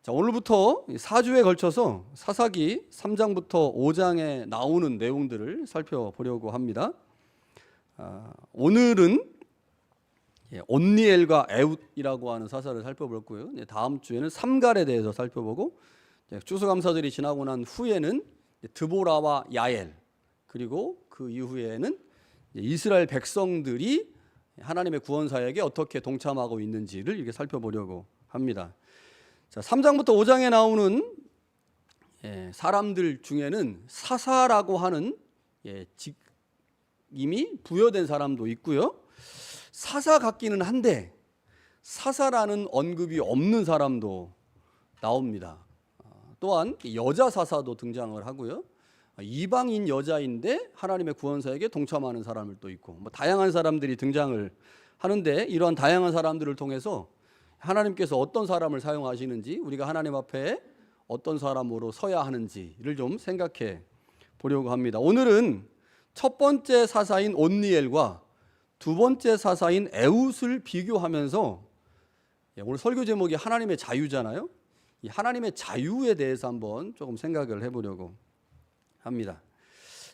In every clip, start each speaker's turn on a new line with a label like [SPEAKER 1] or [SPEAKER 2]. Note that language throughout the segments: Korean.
[SPEAKER 1] 자, 오늘부터 4주에 걸쳐서 사사기 3장부터 5장에 나오는 내용들을 살펴보려고 합니다. 오늘은 온니엘과 에웃이라고 하는 사사를 살펴볼 거고요. 다음 주에는 삼갈에 대해서 살펴보고, 추수감사절이 지나고 난 후에는 드보라와 야엘, 그리고 그 이후에는 이스라엘 백성들이 하나님의 구원 사역에 어떻게 동참하고 있는지를 이렇게 살펴보려고 합니다. 자, 3장부터 5장에 나오는 사람들 중에는 사사라고 하는 직임이 부여된 사람도 있고요. 사사 같기는 한데 사사라는 언급이 없는 사람도 나옵니다. 또한 여자 사사도 등장을 하고요. 이방인 여자인데 하나님의 구원 사역에 동참하는 사람들도 있고, 다양한 사람들이 등장을 하는데, 이러한 다양한 사람들을 통해서 하나님께서 어떤 사람을 사용하시는지, 우리가 하나님 앞에 어떤 사람으로 서야 하는지를 좀 생각해 보려고 합니다. 오늘은 첫 번째 사사인 온니엘과 두 번째 사사인 에웃을 비교하면서, 오늘 설교 제목이 하나님의 자유잖아요. 이 하나님의 자유에 대해서 한번 조금 생각을 해보려고 합니다.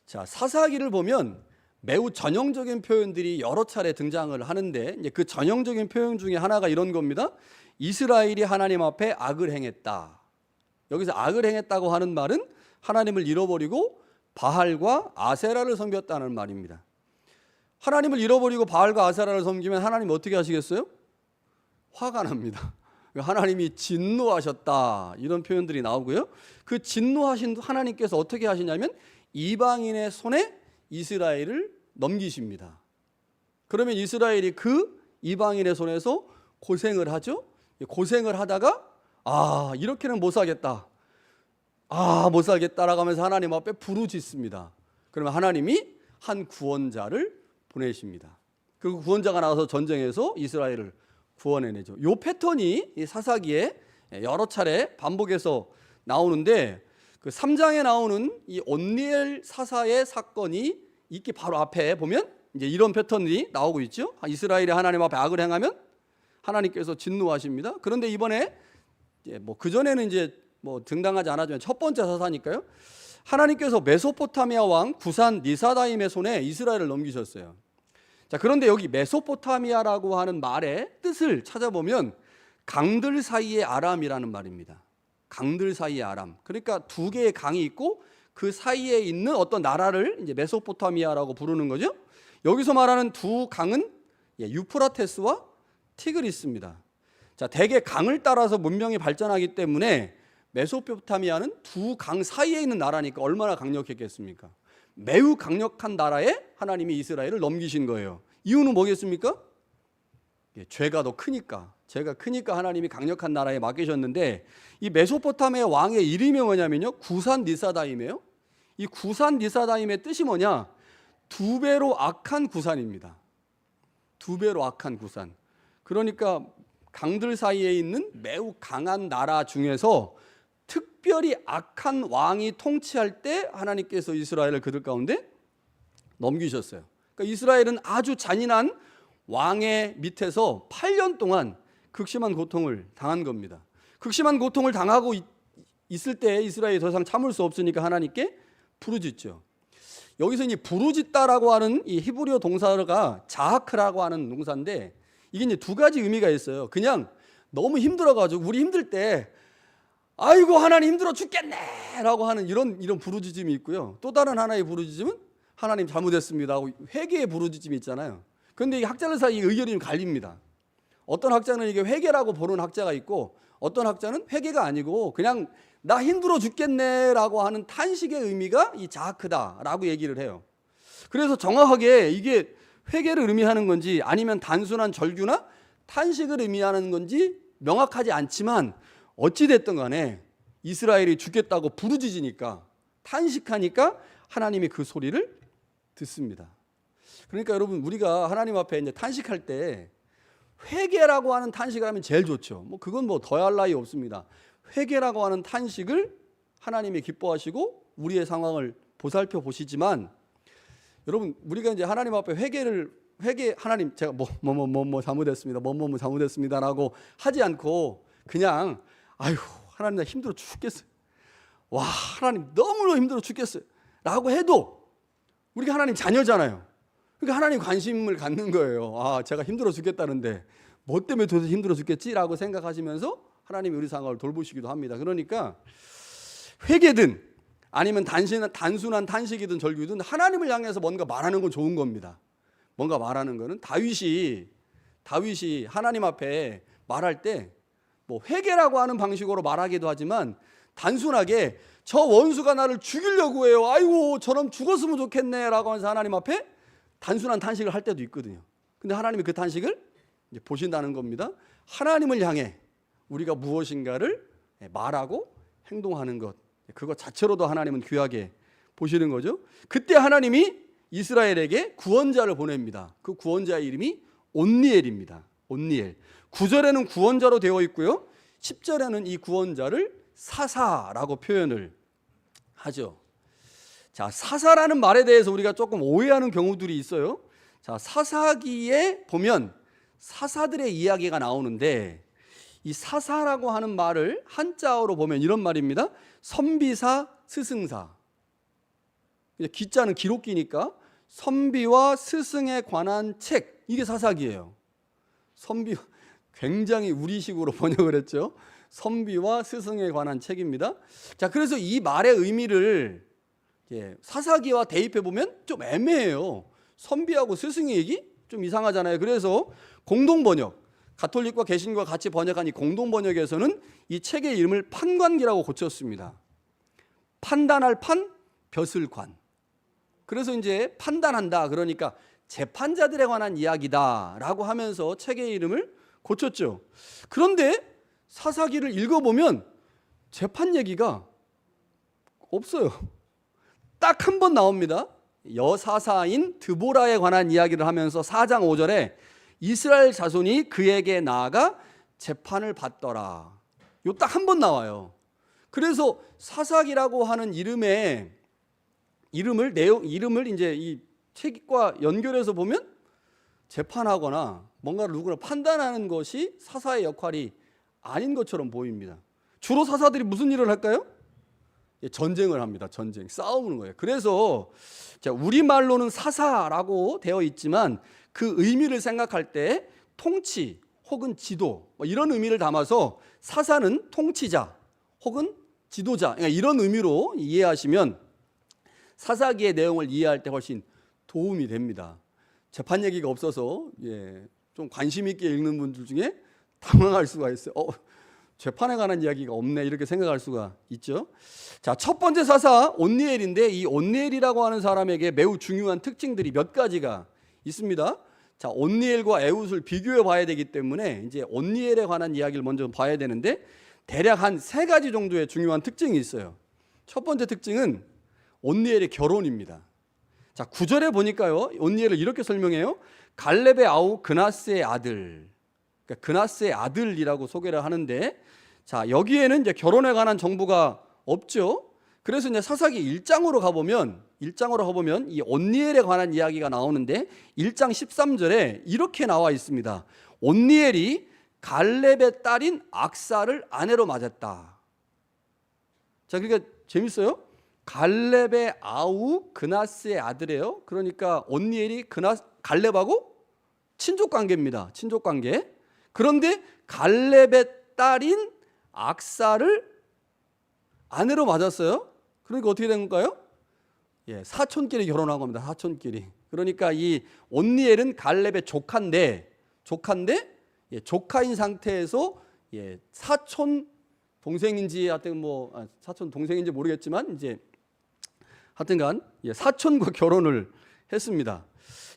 [SPEAKER 1] 자, 사사기를 보면 매우 전형적인 표현들이 여러 차례 등장을 하는데, 그 전형적인 표현 중에 하나가 이런 겁니다. 이스라엘이 하나님 앞에 악을 행했다. 여기서 악을 행했다고 하는 말은 하나님을 잃어버리고 바알과 아세라를 섬겼다는 말입니다. 하나님을 잃어버리고 바알과 아세라를 섬기면 하나님 어떻게 하시겠어요? 화가 납니다. 하나님이 진노하셨다, 이런 표현들이 나오고요. 그 진노하신 하나님께서 어떻게 하시냐면 이방인의 손에 이스라엘을 넘기십니다. 그러면 이스라엘이 그 이방인의 손에서 고생을 하죠. 고생을 하다가 이렇게는 못 살겠다, 못 살겠다라고 하면서 하나님 앞에 부르짖습니다. 그러면 하나님이 한 구원자를 보내십니다. 그리고 구원자가 나와서 전쟁에서 이스라엘을 구원해내죠. 이 패턴이 이 사사기에 여러 차례 반복해서 나오는데, 그 3장에 나오는 이 온니엘 사사의 사건이 있기 바로 앞에 보면 이제 이런 패턴이 나오고 있죠. 이스라엘이 하나님 앞에 악을 행하면 하나님께서 진노하십니다. 그런데 이번에 그 전에는 등장하지 않았지만 첫 번째 사사니까요. 하나님께서 메소포타미아 왕 구산 니사다임의 손에 이스라엘을 넘기셨어요. 자, 그런데 여기 메소포타미아라고 하는 말의 뜻을 찾아보면 강들 사이의 아람이라는 말입니다. 강들 사이의 아람. 그러니까 두 개의 강이 있고 그 사이에 있는 어떤 나라를 이제 메소포타미아라고 부르는 거죠. 여기서 말하는 두 강은 유프라테스와 티그리스입니다. 자, 대개 강을 따라서 문명이 발전하기 때문에 메소포타미아는 두 강 사이에 있는 나라니까 얼마나 강력했겠습니까? 매우 강력한 나라에 하나님이 이스라엘을 넘기신 거예요. 이유는 뭐겠습니까? 죄가 더 크니까. 죄가 크니까 하나님이 강력한 나라에 맡기셨는데, 이 메소포타미아 왕의 이름이 뭐냐면요, 구산 니사다임이에요. 이 구산 니사다임의 뜻이 뭐냐? 두 배로 악한 구산입니다. 두 배로 악한 구산. 그러니까 강들 사이에 있는 매우 강한 나라 중에서 특별히 악한 왕이 통치할 때 하나님께서 이스라엘을 그들 가운데 넘기셨어요. 그러니까 이스라엘은 아주 잔인한 왕의 밑에서 8년 동안 극심한 고통을 당한 겁니다. 극심한 고통을 당하고 있을 때 이스라엘이 더 이상 참을 수 없으니까 하나님께 부르짖죠. 여기서 이 부르짖다라고 하는 이 히브리어 동사가 자하크라고 하는 동사인데, 이게 이제 두 가지 의미가 있어요. 그냥 너무 힘들어가지고 우리 힘들 때 아이고 하나님 힘들어 죽겠네 라고 하는 이런 부르짖음이 있고요. 또 다른 하나의 부르짖음은 하나님 잘못했습니다 하고 회개의 부르짖음이 있잖아요. 그런데 이 학자들 사이 의견이 갈립니다. 어떤 학자는 이게 회개라고 보는 학자가 있고, 어떤 학자는 회개가 아니고 그냥 나 힘들어 죽겠네 라고 하는 탄식의 의미가 이 자하크다라고 얘기를 해요. 그래서 정확하게 이게 회개를 의미하는 건지 아니면 단순한 절규나 탄식을 의미하는 건지 명확하지 않지만, 어찌됐든 간에 이스라엘이 죽겠다고 부르짖으니까, 탄식하니까 하나님이 그 소리를 듣습니다. 그러니까 여러분, 우리가 하나님 앞에 이제 탄식할 때 회개라고 하는 탄식을 하면 제일 좋죠. 그건 더할 나위 없습니다. 회개라고 하는 탄식을 하나님이 기뻐하시고 우리의 상황을 보살펴 보시지만, 여러분, 우리가 이제 하나님 앞에 하나님 제가 잘못했습니다. 잘못했습니다라고 하지 않고 그냥 하나님 나 힘들어 죽겠어요. 와, 하나님 너무너무 힘들어 죽겠어요. 라고 해도 우리가 하나님 자녀잖아요. 그러니까 하나님 관심을 갖는 거예요. 아, 제가 힘들어 죽겠다는데 뭐 때문에 도대체 힘들어 죽겠지라고 생각하시면서 하나님이 우리 상황을 돌보시기도 합니다. 그러니까 회개든 아니면 단순한 탄식이든 절규든 하나님을 향해서 뭔가 말하는 건 좋은 겁니다. 뭔가 말하는 거는 다윗이 하나님 앞에 말할 때 뭐 회개라고 하는 방식으로 말하기도 하지만 단순하게 저 원수가 나를 죽이려고 해요. 아이고 저놈 죽었으면 좋겠네 라고 하면서 하나님 앞에 단순한 탄식을 할 때도 있거든요. 근데 하나님이 그 탄식을 이제 보신다는 겁니다. 하나님을 향해 우리가 무엇인가를 말하고 행동하는 것, 그것 자체로도 하나님은 귀하게 보시는 거죠. 그때 하나님이 이스라엘에게 구원자를 보냅니다. 그 구원자의 이름이 온니엘입니다. 온니엘. 9절에는 구원자로 되어 있고요. 10절에는 이 구원자를 사사라고 표현을 하죠. 자, 사사라는 말에 대해서 우리가 조금 오해하는 경우들이 있어요. 자, 사사기에 보면 사사들의 이야기가 나오는데 이 사사라고 하는 말을 한자어로 보면 이런 말입니다. 선비사, 스승사. 기자는 기록기니까 선비와 스승에 관한 책, 이게 사사기예요. 선비, 굉장히 우리식으로 번역을 했죠. 선비와 스승에 관한 책입니다. 자, 그래서 이 말의 의미를 사사기와 대입해 보면 좀 애매해요. 선비하고 스승의 얘기 좀 이상하잖아요. 그래서 공동번역, 가톨릭과 개신과 같이 번역한 이 공동번역에서는 이 책의 이름을 판관기라고 고쳤습니다. 판단할 판, 벼슬 관. 그래서 이제 판단한다, 그러니까 재판자들에 관한 이야기다라고 하면서 책의 이름을 고쳤죠. 그런데 사사기를 읽어보면 재판 얘기가 없어요. 딱 한 번 나옵니다. 여사사인 드보라에 관한 이야기를 하면서 4장 5절에 이스라엘 자손이 그에게 나아가 재판을 받더라. 요 딱 한 번 나와요. 그래서 사사기라고 하는 이름을 이제 이 책과 연결해서 보면 재판하거나 뭔가를 누구나 판단하는 것이 사사의 역할이 아닌 것처럼 보입니다. 주로 사사들이 무슨 일을 할까요? 전쟁을 합니다. 전쟁, 싸우는 거예요. 그래서 우리말로는 사사라고 되어 있지만 그 의미를 생각할 때 통치 혹은 지도 이런 의미를 담아서 사사는 통치자 혹은 지도자 이런 의미로 이해하시면 사사기의 내용을 이해할 때 훨씬 도움이 됩니다. 재판 얘기가 없어서 좀 관심 있게 읽는 분들 중에 당황할 수가 있어요. 재판에 관한 이야기가 없네 이렇게 생각할 수가 있죠. 자, 첫 번째 사사 온니엘인데 이 온니엘이라고 하는 사람에게 매우 중요한 특징들이 몇 가지가 있습니다. 자, 온니엘과 에훗을 비교해 봐야 되기 때문에 이제 온니엘에 관한 이야기를 먼저 봐야 되는데 대략 한 3가지 정도의 중요한 특징이 있어요. 첫 번째 특징은 온니엘의 결혼입니다. 자, 9절에 보니까요, 온니엘을 이렇게 설명해요. 갈렙의 아우 그나스의 아들, 그러니까 그나스의 아들이라고 소개를 하는데, 자, 여기에는 이제 결혼에 관한 정보가 없죠. 그래서 이제 사사기 1장으로 가보면 이 온니엘에 관한 이야기가 나오는데 1장 13절에 이렇게 나와 있습니다. 온니엘이 갈렙의 딸인 악사를 아내로 맞았다. 자, 그러니까 재밌어요. 갈렙의 아우 그나스의 아들이에요. 그러니까 온니엘이 갈렙하고 친족 관계입니다. 친족 관계. 그런데 갈렙의 딸인 악사를 아내로 맞았어요. 그러니까 어떻게 된 건가요? 사촌끼리 결혼한 겁니다. 사촌끼리. 그러니까 이 온니엘은 갈렙의 조카인데 조카인 상태에서 사촌 동생인지 하여튼 사촌 동생인지 모르겠지만 이제 하여튼간 사촌과 결혼을 했습니다.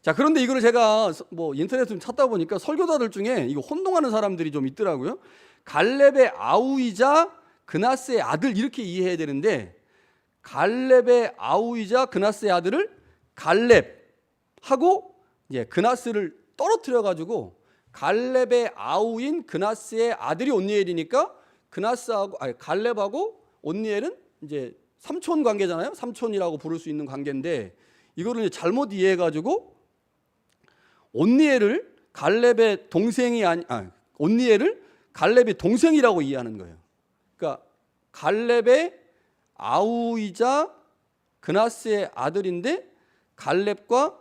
[SPEAKER 1] 자, 그런데 이거를 제가 인터넷에 좀 찾다 보니까 설교자들 중에 이거 혼동하는 사람들이 좀 있더라고요. 갈렙의 아우이자 그나스의 아들 이렇게 이해해야 되는데 갈렙의 아우이자 그나스의 아들을 갈렙하고 그나스를 떨어뜨려 가지고 갈렙의 아우인 그나스의 아들이 온니엘이니까 갈렙하고 온니엘은 이제 삼촌 관계잖아요. 삼촌이라고 부를 수 있는 관계인데 이거를 이제 잘못 이해해 가지고 온니엘을 갈렙의 동생이 온니엘을 갈렙의 동생이라고 이해하는 거예요. 그러니까 갈렙의 아우이자 그나스의 아들인데 갈렙과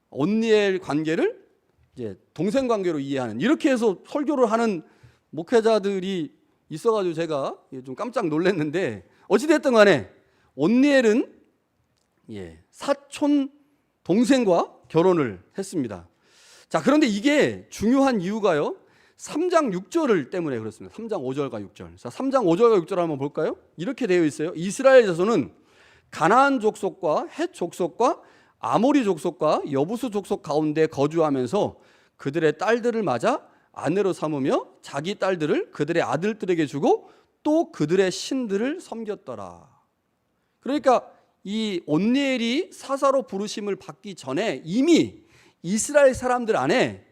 [SPEAKER 1] 온니엘 관계를 이제 동생 관계로 이해하는, 이렇게 해서 설교를 하는 목회자들이 있어가지고 제가 좀 깜짝 놀랐는데, 어찌됐든 간에 온니엘은 사촌 동생과 결혼을 했습니다. 자, 그런데 이게 중요한 이유가요, 3장 6절을 때문에 그렇습니다. 3장 5절과 6절. 자, 3장 5절과 6절 한번 볼까요? 이렇게 되어 있어요. 이스라엘 자손은 가나안 족속과 헷 족속과 아모리 족속과 여부수 족속 가운데 거주하면서 그들의 딸들을 맞아 아내로 삼으며 자기 딸들을 그들의 아들들에게 주고 또 그들의 신들을 섬겼더라. 그러니까 이 온니엘이 사사로 부르심을 받기 전에 이미 이스라엘 사람들 안에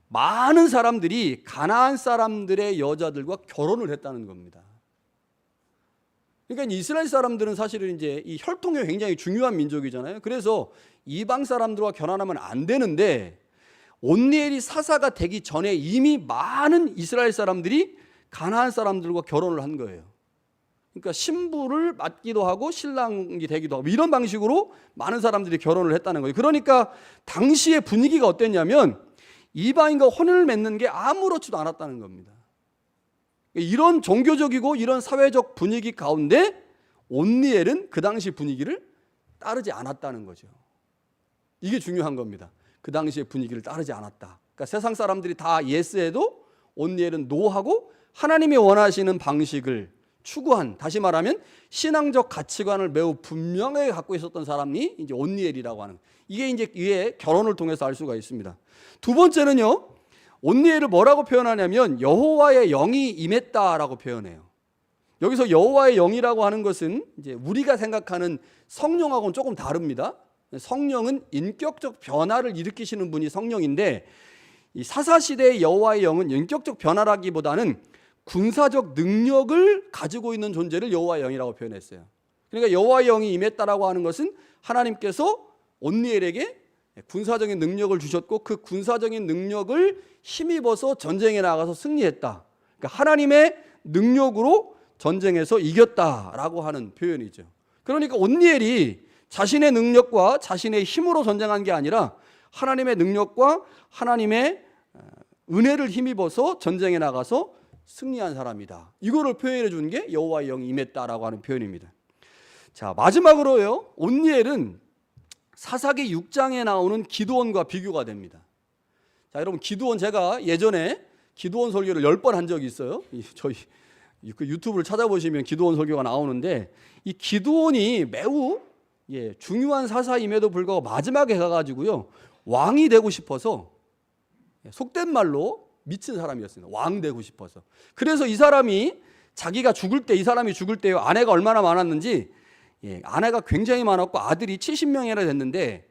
[SPEAKER 1] 많은 사람들이 가나안 사람들의 여자들과 결혼을 했다는 겁니다. 그러니까 이스라엘 사람들은 사실은 이제 이 혈통이 굉장히 중요한 민족이잖아요. 그래서 이방 사람들과 결혼하면 안 되는데, 온니엘이 사사가 되기 전에 이미 많은 이스라엘 사람들이 가나안 사람들과 결혼을 한 거예요. 그러니까 신부를 맡기도 하고 신랑이 되기도 하고 이런 방식으로 많은 사람들이 결혼을 했다는 거예요. 그러니까 당시의 분위기가 어땠냐면 이방인과 혼인을 맺는 게 아무렇지도 않았다는 겁니다. 이런 종교적이고 이런 사회적 분위기 가운데 온니엘은 그 당시 분위기를 따르지 않았다는 거죠. 이게 중요한 겁니다. 그 당시의 분위기를 따르지 않았다. 그러니까 세상 사람들이 다 예스해도 온니엘은 노하고 하나님이 원하시는 방식을 추구한, 다시 말하면 신앙적 가치관을 매우 분명하게 갖고 있었던 사람이 이제 온니엘이라고 하는, 이게 이제 위에 결혼을 통해서 알 수가 있습니다. 두 번째는요, 온니엘을 뭐라고 표현하냐면 여호와의 영이 임했다라고 표현해요. 여기서 여호와의 영이라고 하는 것은 이제 우리가 생각하는 성령하고는 조금 다릅니다. 성령은 인격적 변화를 일으키시는 분이 성령인데, 이 사사시대의 여호와의 영은 인격적 변화라기보다는 군사적 능력을 가지고 있는 존재를 여호와의 영이라고 표현했어요. 그러니까 여호와의 영이 임했다라고 하는 것은 하나님께서 온니엘에게 군사적인 능력을 주셨고 그 군사적인 능력을 힘입어서 전쟁에 나가서 승리했다. 그러니까 하나님의 능력으로 전쟁에서 이겼다라고 하는 표현이죠. 그러니까 온니엘이 자신의 능력과 자신의 힘으로 전쟁한 게 아니라 하나님의 능력과 하나님의 은혜를 힘입어서 전쟁에 나가서 승리한 사람이다. 이거를 표현해 준 게 여호와의 영이 임했다라고 하는 표현입니다. 자, 마지막으로요, 온니엘은 사사기 6장에 나오는 기드온과 비교가 됩니다. 자, 여러분, 기드온, 제가 예전에 기드온 설교를 10번 한 적이 있어요. 저희 그 유튜브를 찾아보시면 기드온 설교가 나오는데, 이 기드온이 매우 중요한 사사임에도 불구하고 마지막에 가가지고요, 왕이 되고 싶어서, 속된 말로 미친 사람이었습니다. 왕 되고 싶어서. 그래서 이 사람이 자기가 죽을 때, 이 사람이 죽을 때요, 아내가 얼마나 많았는지, 아내가 굉장히 많았고 아들이 70명이나 됐는데,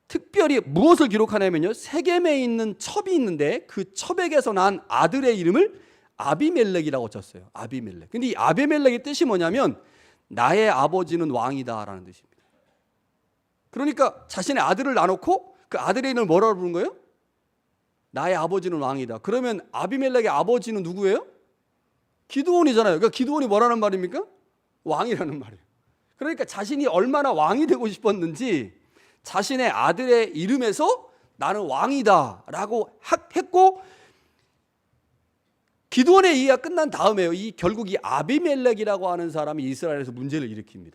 [SPEAKER 1] 특별히 무엇을 기록하냐면요, 세겜에 있는 첩이 있는데 그 첩에게서 난 아들의 이름을 아비멜렉이라고 쳤어요. 아비멜렉. 근데 이 아비멜렉의 뜻이 뭐냐면 나의 아버지는 왕이다라는 뜻입니다. 그러니까 자신의 아들을 낳아놓고 그 아들의 이름을 뭐라고 부른 거예요? 나의 아버지는 왕이다. 그러면 아비멜렉의 아버지는 누구예요? 기드온이잖아요. 그러니까 기드온이 뭐라는 말입니까? 왕이라는 말이에요. 그러니까 자신이 얼마나 왕이 되고 싶었는지 자신의 아들의 이름에서 나는 왕이다라고 했고, 기드온의 이해가 끝난 다음에요, 결국 이 아비멜렉이라고 하는 사람이 이스라엘에서 문제를 일으킵니다.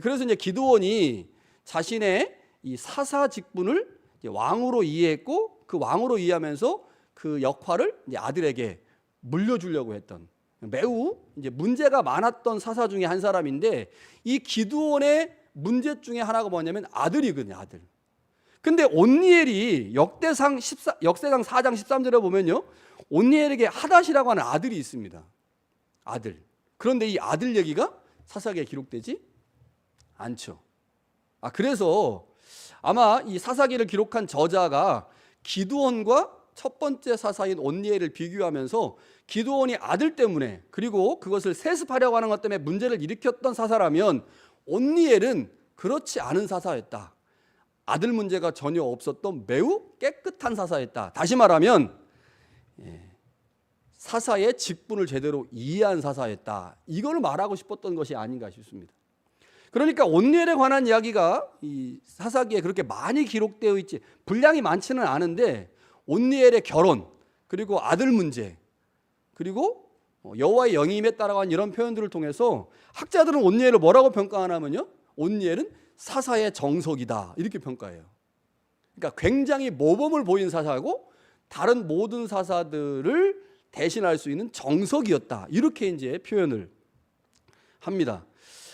[SPEAKER 1] 그래서 이제 기드온이 자신의 이 사사 직분을 왕으로 이해했고, 그 왕으로 이해하면서 그 역할을 이제 아들에게 물려주려고 했던 매우 이제 문제가 많았던 사사 중에 한 사람인데, 이 기드온의 문제 중에 하나가 뭐냐면 아들이거든요, 아들. 근데 온니엘이 역대상 4장 13절에 보면요, 온니엘에게 하닷이라고 하는 아들이 있습니다. 아들. 그런데 이 아들 얘기가 사사기에 기록되지 않죠. 그래서 아마 이 사사기를 기록한 저자가 기드온과 첫 번째 사사인 온니엘을 비교하면서 기드온이 아들 때문에, 그리고 그것을 세습하려고 하는 것 때문에 문제를 일으켰던 사사라면 온니엘은 그렇지 않은 사사였다. 아들 문제가 전혀 없었던 매우 깨끗한 사사였다. 다시 말하면 사사의 직분을 제대로 이해한 사사였다. 이걸 말하고 싶었던 것이 아닌가 싶습니다. 그러니까 온니엘에 관한 이야기가 이 사사기에 그렇게 많이 기록되어 있지, 분량이 많지는 않은데 온니엘의 결혼, 그리고 아들 문제, 그리고 여호와의 영임에 따라간 이런 표현들을 통해서 학자들은 온니엘을 뭐라고 평가하냐면요, 온니엘은 사사의 정석이다 이렇게 평가해요. 그러니까 굉장히 모범을 보인 사사고 다른 모든 사사들을 대신할 수 있는 정석이었다 이렇게 이제 표현을 합니다.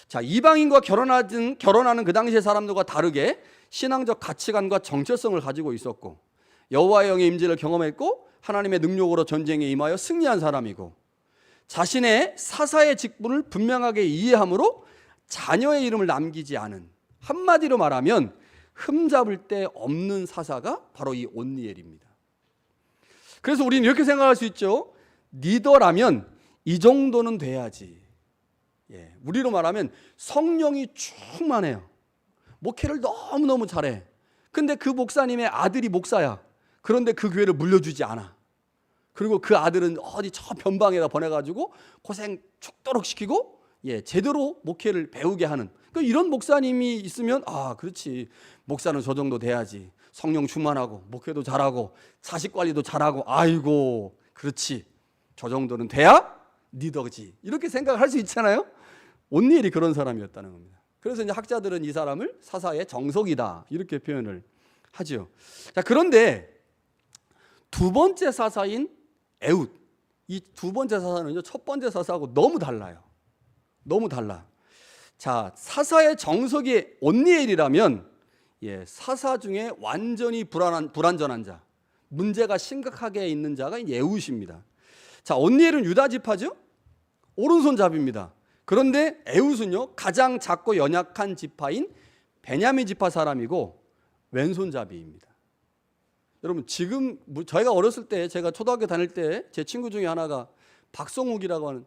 [SPEAKER 1] 자, 이방인과 결혼하는 그 당시의 사람들과 다르게 신앙적 가치관과 정체성을 가지고 있었고 여호와의 영의 임재를 경험했고 하나님의 능력으로 전쟁에 임하여 승리한 사람이고 자신의 사사의 직분을 분명하게 이해함으로 자녀의 이름을 남기지 않은, 한마디로 말하면 흠잡을 데 없는 사사가 바로 이 온니엘입니다. 그래서 우리는 이렇게 생각할 수 있죠. 리더라면 이 정도는 돼야지. 우리로 말하면 성령이 충만해요. 목회를 너무너무 잘해. 근데 그 목사님의 아들이 목사야. 그런데 그 교회를 물려주지 않아. 그리고 그 아들은 어디 저 변방에다 보내가지고 고생 죽도록 시키고 제대로 목회를 배우게 하는, 이런 목사님이 있으면 그렇지, 목사는 저 정도 돼야지. 성령 충만하고 목회도 잘하고 자식 관리도 잘하고, 아이고 그렇지, 저 정도는 돼야 리더지, 이렇게 생각할 수 있잖아요. 온니엘이 그런 사람이었다는 겁니다. 그래서 이제 학자들은 이 사람을 사사의 정석이다 이렇게 표현을 하죠. 자, 그런데 두 번째 사사인 에훗, 이 두 번째 사사는요 첫 번째 사사하고 너무 달라요. 너무 달라. 자, 사사의 정석이 온니엘이라면 사사 중에 완전히 불완전한 자, 문제가 심각하게 있는 자가 에훗입니다. 자, 온니엘은 유다 지파죠. 오른손잡이입니다. 그런데 에훗은요 가장 작고 연약한 지파인 베냐민 지파 사람이고 왼손잡이입니다. 여러분, 지금 저희가 어렸을 때, 제가 초등학교 다닐 때 제 친구 중에 하나가 박성욱이라고 하는,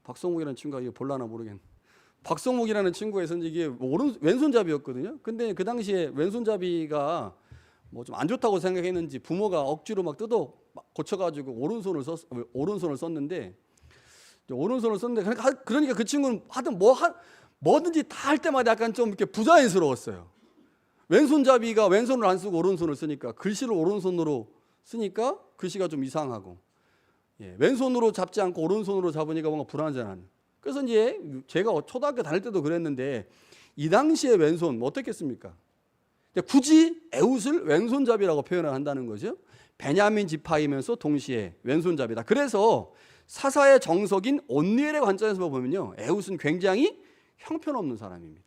[SPEAKER 1] 박성욱이라는 친구가 이게 볼라나 모르겠는데, 박성욱이라는 친구가 있었는데 이게 왼손잡이였거든요. 근데 그 당시에 왼손잡이가 뭐 좀 안 좋다고 생각했는지 부모가 억지로 막 뜯어 고쳐가지고 오른손을 썼는데 그러니까 그 친구는 하여튼 뭐든지 다 할 때마다 약간 좀 이렇게 부자연스러웠어요. 왼손잡이가 왼손을 안 쓰고 오른손을 쓰니까, 글씨를 오른손으로 쓰니까 글씨가 좀 이상하고, 왼손으로 잡지 않고 오른손으로 잡으니까 뭔가 불안전한. 그래서 이제 제가 초등학교 다닐 때도 그랬는데 이 당시에 왼손 어떻겠습니까? 굳이 에훗을 왼손잡이라고 표현을 한다는 거죠. 베냐민 지파이면서 동시에 왼손잡이다. 그래서 사사의 정석인 온니엘의 관점에서 보면요, 에훗은 굉장히 형편없는 사람입니다.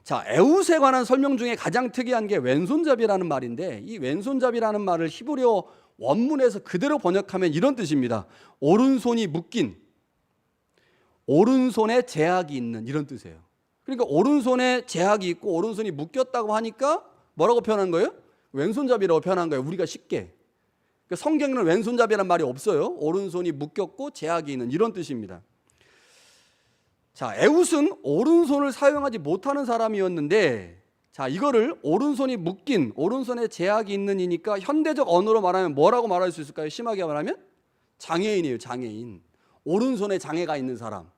[SPEAKER 1] 자, 에훗에 관한 설명 중에 가장 특이한 게 왼손잡이라는 말인데, 이 왼손잡이라는 말을 히브리어 원문에서 그대로 번역하면 이런 뜻입니다. 오른손이 묶인, 오른손에 제약이 있는, 이런 뜻이에요. 그러니까 오른손에 제약이 있고 오른손이 묶였다고 하니까 뭐라고 표현한 거예요? 왼손잡이라고 표현한 거예요. 우리가 쉽게. 그러니까 성경에는 왼손잡이라는 말이 없어요. 오른손이 묶였고 제약이 있는, 이런 뜻입니다. 자, 에훗은 오른손을 사용하지 못하는 사람이었는데, 자, 이거를 오른손이 묶인, 오른손에 제약이 있는 이니까 현대적 언어로 말하면 뭐라고 말할 수 있을까요? 심하게 말하면 장애인이에요. 장애인. 오른손에 장애가 있는 사람,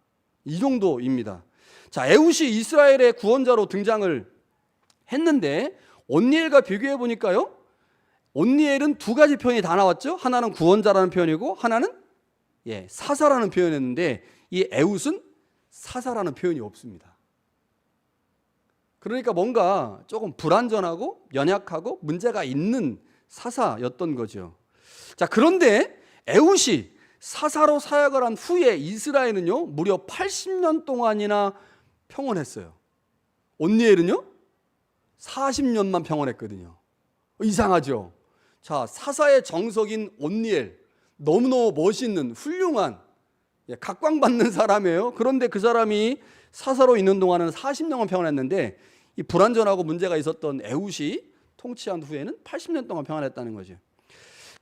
[SPEAKER 1] 이 정도입니다. 자, 에훗이 이스라엘의 구원자로 등장을 했는데 온니엘과 비교해 보니까요, 온니엘은 두 가지 표현이 다 나왔죠. 하나는 구원자라는 표현이고 하나는 사사라는 표현이었는데, 이 에훗은 사사라는 표현이 없습니다. 그러니까 뭔가 조금 불완전하고 연약하고 문제가 있는 사사였던 거죠. 자, 그런데 에훗이 사사로 사역을 한 후에 이스라엘은요 무려 80년 동안이나 평온했어요. 온니엘은요 40년만 평온했거든요. 이상하죠. 자, 사사의 정석인 온니엘, 너무너무 멋있는 훌륭한 각광받는 사람이에요. 그런데 그 사람이 사사로 있는 동안은 40년만 평안했는데, 이 불완전하고 문제가 있었던 에훗이 통치한 후에는 80년 동안 평안했다는 거죠.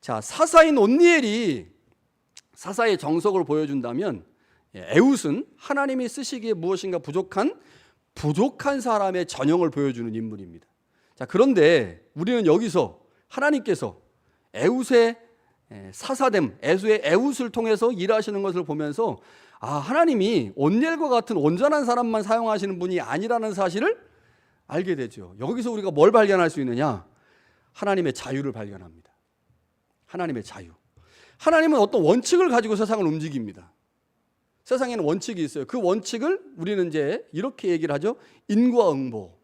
[SPEAKER 1] 자, 사사인 온니엘이 사사의 정석을 보여준다면, 에훗은 하나님이 쓰시기에 무엇인가 부족한 사람의 전형을 보여주는 인물입니다. 자, 그런데 우리는 여기서 하나님께서 에훗의 사사됨, 에웃을 통해서 일하시는 것을 보면서 하나님이 온니엘과 같은 온전한 사람만 사용하시는 분이 아니라는 사실을 알게 되죠. 여기서 우리가 뭘 발견할 수 있느냐? 하나님의 자유를 발견합니다. 하나님의 자유. 하나님은 어떤 원칙을 가지고 세상을 움직입니다. 세상에는 원칙이 있어요. 그 원칙을 우리는 이제 이렇게 얘기를 하죠. 인과응보.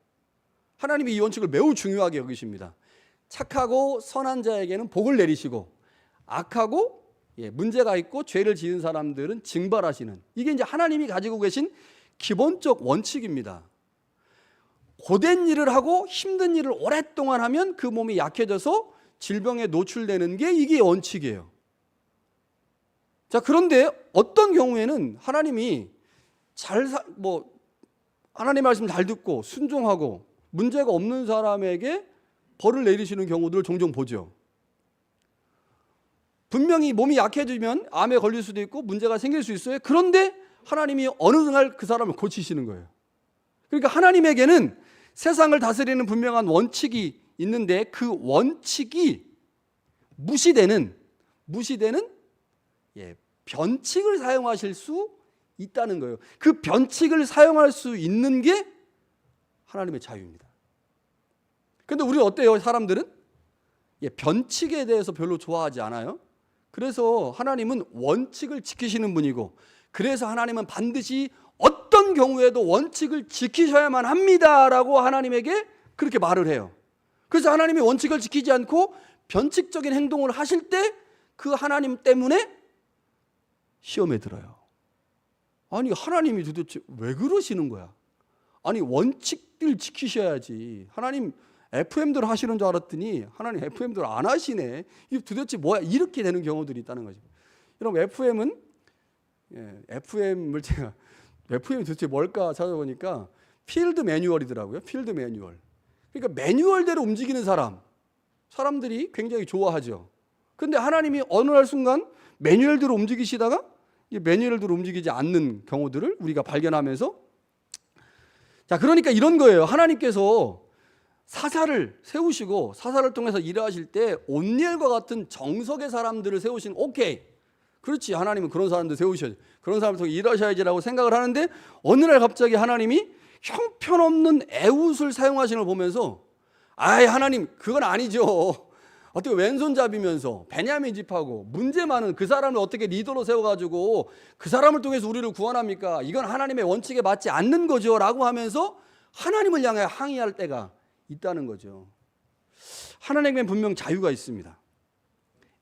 [SPEAKER 1] 하나님이 이 원칙을 매우 중요하게 여기십니다. 착하고 선한 자에게는 복을 내리시고 악하고 문제가 있고 죄를 지은 사람들은 징벌하시는, 이게 이제 하나님이 가지고 계신 기본적 원칙입니다. 고된 일을 하고 힘든 일을 오랫동안 하면 그 몸이 약해져서 질병에 노출되는 게 이게 원칙이에요. 자, 그런데 어떤 경우에는 하나님이 하나님 말씀 잘 듣고 순종하고 문제가 없는 사람에게 벌을 내리시는 경우들을 종종 보죠. 분명히 몸이 약해지면 암에 걸릴 수도 있고 문제가 생길 수 있어요. 그런데 하나님이 어느 날 그 사람을 고치시는 거예요. 그러니까 하나님에게는 세상을 다스리는 분명한 원칙이 있는데 그 원칙이 무시되는 변칙을 사용하실 수 있다는 거예요. 그 변칙을 사용할 수 있는 게 하나님의 자유입니다. 그런데 우리 어때요? 사람들은 변칙에 대해서 별로 좋아하지 않아요. 그래서 하나님은 원칙을 지키시는 분이고, 그래서 하나님은 반드시 어떤 경우에도 원칙을 지키셔야만 합니다라고 하나님에게 그렇게 말을 해요. 그래서 하나님이 원칙을 지키지 않고 변칙적인 행동을 하실 때 그 하나님 때문에 시험에 들어요. 아니, 하나님이 도대체 왜 그러시는 거야? 아니, 원칙들 지키셔야지. 하나님 FM대로 하시는 줄 알았더니 하나님 FM대로 안 하시네. 이게 도대체 뭐야? 이렇게 되는 경우들이 있다는 거죠. 여러분, FM이 도대체 뭘까 찾아보니까 필드 매뉴얼이더라고요. 필드 매뉴얼. 그러니까 매뉴얼대로 움직이는 사람들이 굉장히 좋아하죠. 근데 하나님이 어느 날 순간 매뉴얼대로 움직이시다가 매뉴얼대로 움직이지 않는 경우들을 우리가 발견하면서, 자, 그러니까 이런 거예요. 하나님께서 사사를 세우시고 사사를 통해서 일하실 때 온니엘과 같은 정석의 사람들을 세우신, 오케이, 그렇지, 하나님은 그런 사람들 세우셔야지, 그런 사람들 통해 일하셔야지라고 생각을 하는데 어느 날 갑자기 하나님이 형편없는 에웃을 사용하시는 걸 보면서, 하나님 그건 아니죠. 어떻게 왼손잡이면서 베냐민 집하고 문제 많은 그 사람을 어떻게 리더로 세워가지고 그 사람을 통해서 우리를 구원합니까? 이건 하나님의 원칙에 맞지 않는 거죠 라고 하면서 하나님을 향해 항의할 때가 있다는 거죠. 하나님에겐 분명 자유가 있습니다.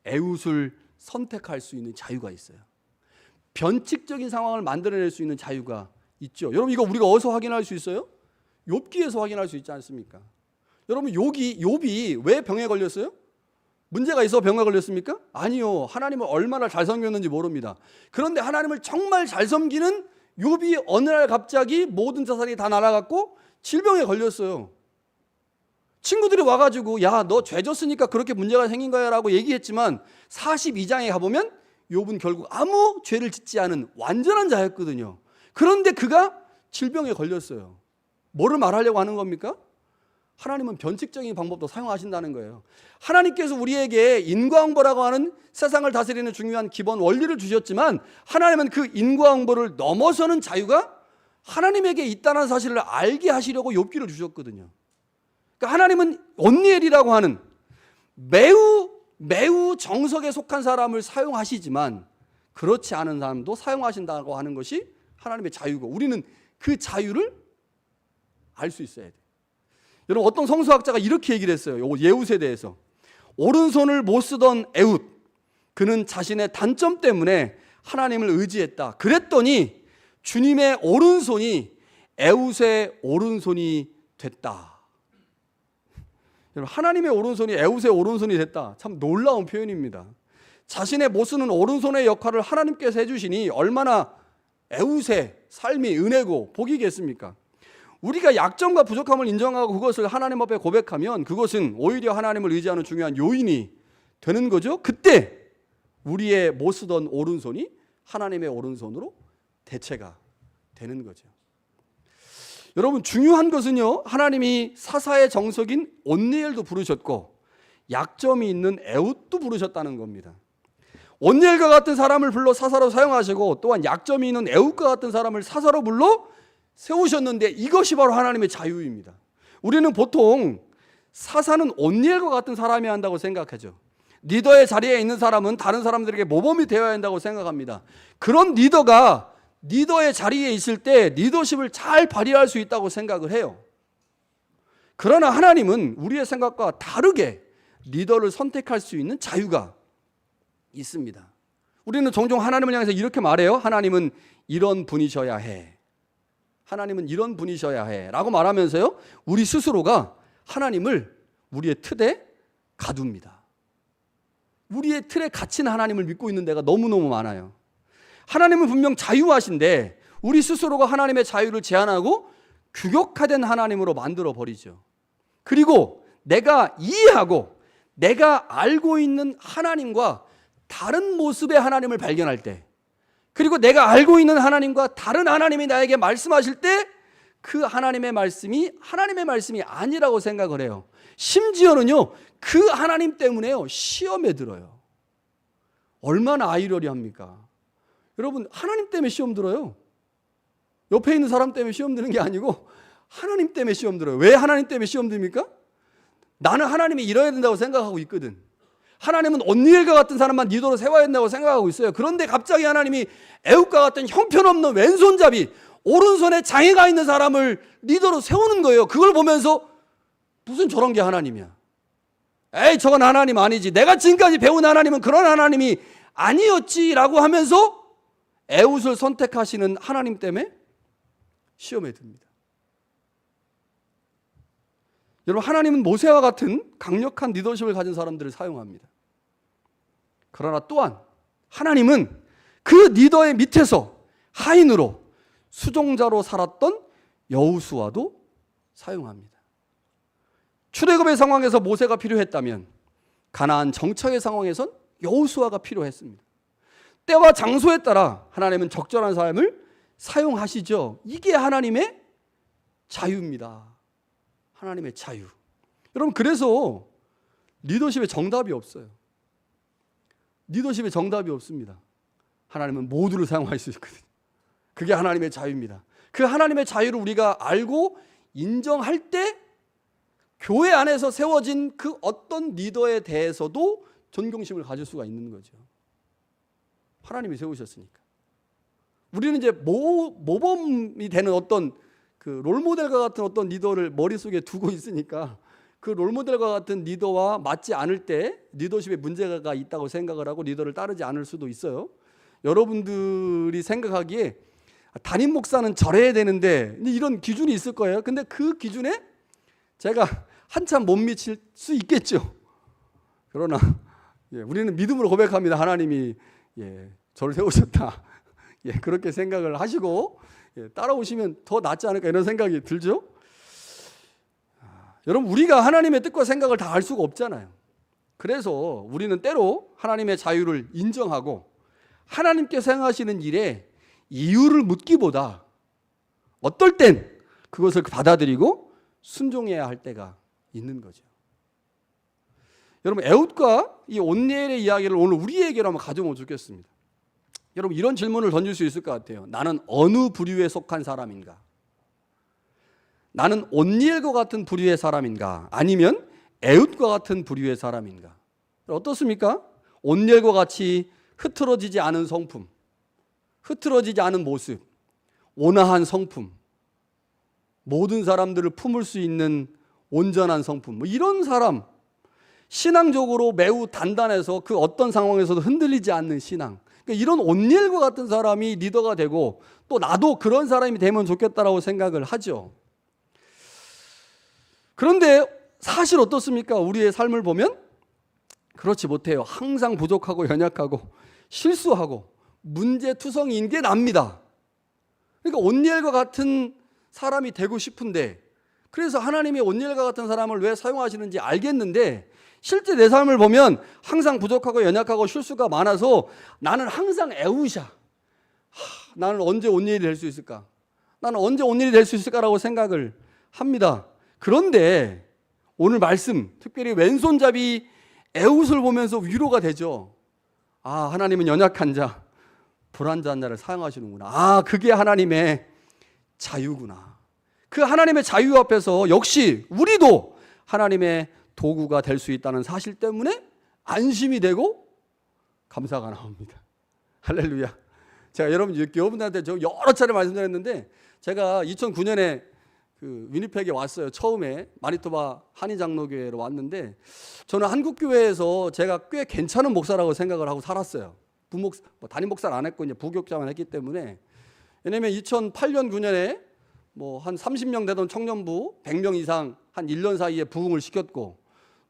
[SPEAKER 1] 에웃을 선택할 수 있는 자유가 있어요. 변칙적인 상황을 만들어낼 수 있는 자유가 있죠. 여러분, 이거 우리가 어디서 확인할 수 있어요? 욥기에서 확인할 수 있지 않습니까? 여러분, 욥이 왜 병에 걸렸어요? 문제가 있어 병에 걸렸습니까? 아니요. 하나님을 얼마나 잘 섬겼는지 모릅니다. 그런데 하나님을 정말 잘 섬기는 욥이 어느 날 갑자기 모든 자산이 다 날아갔고 질병에 걸렸어요. 친구들이 와가지고 야, 너 죄 졌으니까 그렇게 문제가 생긴 거야 라고 얘기했지만 42장에 가보면 욥은 결국 아무 죄를 짓지 않은 완전한 자였거든요. 그런데 그가 질병에 걸렸어요. 뭐를 말하려고 하는 겁니까? 하나님은 변칙적인 방법도 사용하신다는 거예요. 하나님께서 우리에게 인과응보라고 하는 세상을 다스리는 중요한 기본 원리를 주셨지만 하나님은 그 인과응보를 넘어서는 자유가 하나님에게 있다는 사실을 알게 하시려고 욥기를 주셨거든요. 그러니까 하나님은 온니엘이라고 하는 매우 정석에 속한 사람을 사용하시지만 그렇지 않은 사람도 사용하신다고 하는 것이 하나님의 자유고, 우리는 그 자유를 알 수 있어야 돼요. 여러분, 어떤 성서학자가 이렇게 얘기를 했어요. 에웃에 대해서. 오른손을 못 쓰던 에웃, 그는 자신의 단점 때문에 하나님을 의지했다. 그랬더니 주님의 오른손이 에웃의 오른손이 됐다. 여러분, 하나님의 오른손이 에웃의 오른손이 됐다. 참 놀라운 표현입니다. 자신의 못 쓰는 오른손의 역할을 하나님께서 해주시니 얼마나 에웃의 삶이 은혜고 복이겠습니까? 우리가 약점과 부족함을 인정하고 그것을 하나님 앞에 고백하면 그것은 오히려 하나님을 의지하는 중요한 요인이 되는 거죠. 그때 우리의 못 쓰던 오른손이 하나님의 오른손으로 대체가 되는 거죠. 여러분, 중요한 것은요, 하나님이 사사의 정석인 온니엘도 부르셨고 약점이 있는 에웃도 부르셨다는 겁니다. 온니엘과 같은 사람을 불러 사사로 사용하시고 또한 약점이 있는 에웃과 같은 사람을 사사로 불러 세우셨는데 이것이 바로 하나님의 자유입니다. 우리는 보통 사사는 온니엘과 같은 사람이 한다고 생각하죠. 리더의 자리에 있는 사람은 다른 사람들에게 모범이 되어야 한다고 생각합니다. 그런 리더가 리더의 자리에 있을 때 리더십을 잘 발휘할 수 있다고 생각을 해요. 그러나 하나님은 우리의 생각과 다르게 리더를 선택할 수 있는 자유가 있습니다. 우리는 종종 하나님을 향해서 이렇게 말해요. 하나님은 이런 분이셔야 해. 하나님은 이런 분이셔야 해 라고 말하면서요, 우리 스스로가 하나님을 우리의 틀에 가둡니다. 우리의 틀에 갇힌 하나님을 믿고 있는 데가 너무너무 많아요. 하나님은 분명 자유하신데 우리 스스로가 하나님의 자유를 제한하고 규격화된 하나님으로 만들어 버리죠. 그리고 내가 이해하고 내가 알고 있는 하나님과 다른 모습의 하나님을 발견할 때, 그리고 내가 알고 있는 하나님과 다른 하나님이 나에게 말씀하실 때 그 하나님의 말씀이 하나님의 말씀이 아니라고 생각을 해요. 심지어는요, 그 하나님 때문에요, 시험에 들어요. 얼마나 아이러리합니까? 여러분, 하나님 때문에 시험 들어요. 옆에 있는 사람 때문에 시험 드는 게 아니고 하나님 때문에 시험 들어요. 왜 하나님 때문에 시험 듭니까? 나는 하나님이 이뤄야 된다고 생각하고 있거든. 하나님은 온니엘과 같은 사람만 리더로 세워야 된다고 생각하고 있어요. 그런데 갑자기 하나님이 에웃과 같은 형편없는 왼손잡이, 오른손에 장애가 있는 사람을 리더로 세우는 거예요. 그걸 보면서 무슨 저런 게 하나님이야. 에이, 저건 하나님 아니지. 내가 지금까지 배운 하나님은 그런 하나님이 아니었지라고 하면서 에웃을 선택하시는 하나님 때문에 시험에 듭니다. 여러분, 하나님은 모세와 같은 강력한 리더십을 가진 사람들을 사용합니다. 그러나 또한 하나님은 그 리더의 밑에서 하인으로 수종자로 살았던 여호수아도 사용합니다. 출애굽의 상황에서 모세가 필요했다면 가나안 정착의 상황에선 여호수아가 필요했습니다. 때와 장소에 따라 하나님은 적절한 사람을 사용하시죠. 이게 하나님의 자유입니다. 하나님의 자유. 여러분, 그래서 리더십에 정답이 없어요. 리더십에 정답이 없습니다. 하나님은 모두를 사용할 수 있거든요. 그게 하나님의 자유입니다. 그 하나님의 자유를 우리가 알고 인정할 때 교회 안에서 세워진 그 어떤 리더에 대해서도 존경심을 가질 수가 있는 거죠. 하나님이 세우셨으니까. 우리는 이제 모범이 되는 어떤 그 롤모델과 같은 어떤 리더를 머릿속에 두고 있으니까 그 롤모델과 같은 리더와 맞지 않을 때 리더십에 문제가 있다고 생각을 하고 리더를 따르지 않을 수도 있어요. 여러분들이 생각하기에 담임 목사는 저래야 되는데 이런 기준이 있을 거예요. 근데 그 기준에 제가 한참 못 미칠 수 있겠죠. 그러나 우리는 믿음으로 고백합니다. 하나님이 저를 세우셨다. 그렇게 생각을 하시고 따라오시면 더 낫지 않을까 이런 생각이 들죠. 여러분, 우리가 하나님의 뜻과 생각을 다 알 수가 없잖아요. 그래서 우리는 때로 하나님의 자유를 인정하고 하나님께서 행하시는 일에 이유를 묻기보다 어떨 땐 그것을 받아들이고 순종해야 할 때가 있는 거죠. 여러분, 에웃과 이 온니엘의 이야기를 오늘 우리에게로 한번 가져오면 좋겠습니다. 여러분, 이런 질문을 던질 수 있을 것 같아요. 나는 어느 부류에 속한 사람인가? 나는 온니엘과 같은 부류의 사람인가? 아니면 에웃과 같은 부류의 사람인가? 어떻습니까? 온니엘과 같이 흐트러지지 않은 성품, 흐트러지지 않은 모습, 온화한 성품, 모든 사람들을 품을 수 있는 온전한 성품, 이런 사람, 신앙적으로 매우 단단해서 그 어떤 상황에서도 흔들리지 않는 신앙, 그러니까 이런 온니엘과 같은 사람이 리더가 되고 또 나도 그런 사람이 되면 좋겠다라고 생각을 하죠. 그런데 사실 어떻습니까? 우리의 삶을 보면 그렇지 못해요. 항상 부족하고 연약하고 실수하고 문제투성이인 게 납니다. 그러니까 온니엘과 같은 사람이 되고 싶은데, 그래서 하나님이 온니엘과 같은 사람을 왜 사용하시는지 알겠는데 실제 내 삶을 보면 항상 부족하고 연약하고 실수가 많아서 나는 항상 에웃이야. 나는 언제 온니엘이 될 수 있을까? 나는 언제 온니엘이 될 수 있을까라고 생각을 합니다. 그런데 오늘 말씀, 특별히 왼손잡이 에웃을 보면서 위로가 되죠. 하나님은 연약한 자, 불완전한 자를 사용하시는구나. 그게 하나님의 자유구나. 그 하나님의 자유 앞에서 역시 우리도 하나님의 도구가 될 수 있다는 사실 때문에 안심이 되고 감사가 나옵니다. 할렐루야. 제가 여러분들한테 여러 차례 말씀드렸는데, 제가 2009년에 그 위니펙에 왔어요. 처음에 마니토바 한인장로교회로 왔는데, 저는 한국교회에서 제가 꽤 괜찮은 목사라고 생각을 하고 살았어요. 담임 목사를 안 했고 이제 부교육자만 했기 때문에. 왜냐면 2008년 9년에 뭐 한 30명 되던 청년부 100명 이상 한 1년 사이에 부흥을 시켰고,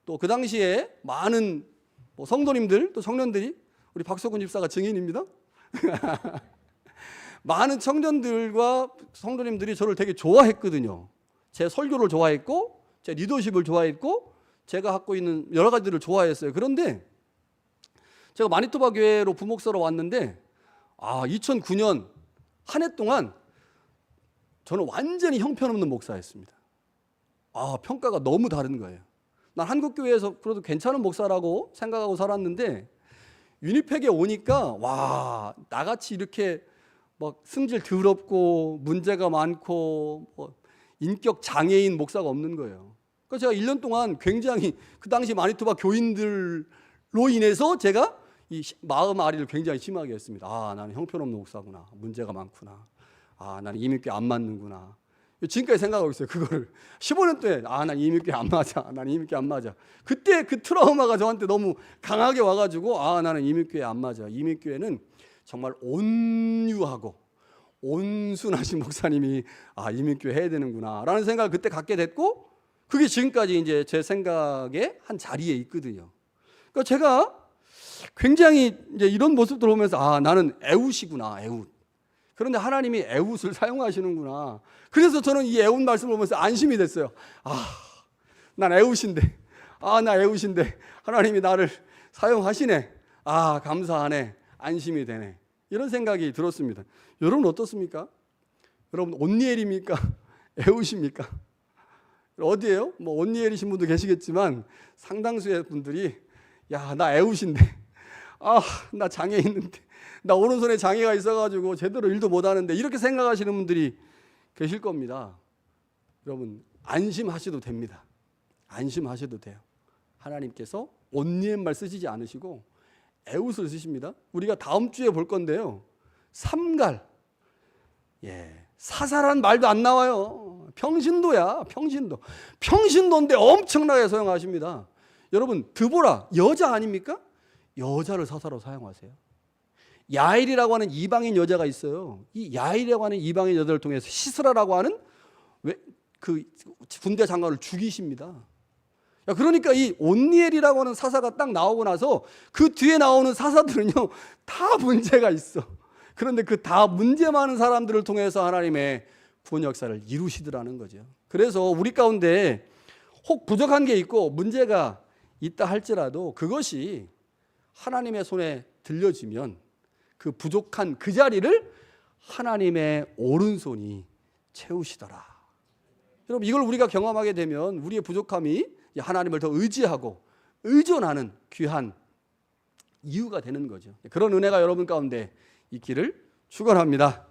[SPEAKER 1] 또 그 당시에 많은 뭐 성도님들 또 청년들이, 우리 박석훈 집사가 증인입니다. 많은 청년들과 성도님들이 저를 되게 좋아했거든요. 제 설교를 좋아했고, 제 리더십을 좋아했고, 제가 갖고 있는 여러 가지들을 좋아했어요. 그런데 제가 마니토바 교회로 부목사로 왔는데 2009년 한 해 동안 저는 완전히 형편없는 목사였습니다. 평가가 너무 다른 거예요. 난 한국교회에서 그래도 괜찮은 목사라고 생각하고 살았는데, 위니펙에 오니까 나같이 이렇게 막 승질 더럽고 문제가 많고 인격 장애인 목사가 없는 거예요. 그래서 제가 1년 동안 굉장히 그 당시 마니토바 교인들로 인해서 제가 이 마음 아리를 굉장히 심하게 했습니다. 나는 형편없는 목사구나. 문제가 많구나. 나는 이민교회 안 맞는구나. 지금까지 생각하고 있어요. 그거를 15년 동안 난 이민교회 안 맞아. 나는 이민교회 안 맞아. 그때 그 트라우마가 저한테 너무 강하게 와가지고 나는 이민교회 안 맞아. 이민교회는 정말 온유하고 온순하신 목사님이 이민교회 해야 되는구나 라는 생각을 그때 갖게 됐고, 그게 지금까지 이제 제 생각의 한 자리에 있거든요. 그러니까 제가 굉장히 이제 이런 모습들 보면서 나는 에웃이구나, 에웃. 그런데 하나님이 에웃을 사용하시는구나. 그래서 저는 이 에웃 말씀을 보면서 안심이 됐어요. 난 에웃인데, 나 에웃인데 하나님이 나를 사용하시네. 감사하네. 안심이 되네. 이런 생각이 들었습니다. 여러분 어떻습니까? 여러분 온니엘입니까? 에웃입니까? 어디예요? 뭐 온니엘이신 분도 계시겠지만 상당수의 분들이 나 에웃인데, 나 장애 있는데, 나 오른손에 장애가 있어가지고 제대로 일도 못하는데, 이렇게 생각하시는 분들이 계실 겁니다. 여러분 안심하셔도 됩니다. 안심하셔도 돼요. 하나님께서 온니엘 말 쓰시지 않으시고 에웃을 쓰십니다. 우리가 다음 주에 볼 건데요, 삼갈, 사사란 말도 안 나와요. 평신도야. 평신도인데 엄청나게 사용하십니다. 여러분 드보라 여자 아닙니까? 여자를 사사로 사용하세요. 야일이라고 하는 이방인 여자가 있어요. 이 야일이라고 하는 이방인 여자를 통해서 시스라라고 하는 그 군대 장관을 죽이십니다. 그러니까 이 온니엘이라고 하는 사사가 딱 나오고 나서 그 뒤에 나오는 사사들은요 다 문제가 있어. 그런데 그 다 문제 많은 사람들을 통해서 하나님의 구원 역사를 이루시더라는 거죠. 그래서 우리 가운데 혹 부족한 게 있고 문제가 있다 할지라도 그것이 하나님의 손에 들려지면 그 부족한 그 자리를 하나님의 오른손이 채우시더라. 여러분 이걸 우리가 경험하게 되면 우리의 부족함이 하나님을 더 의지하고 의존하는 귀한 이유가 되는 거죠. 그런 은혜가 여러분 가운데 있기를 축원합니다.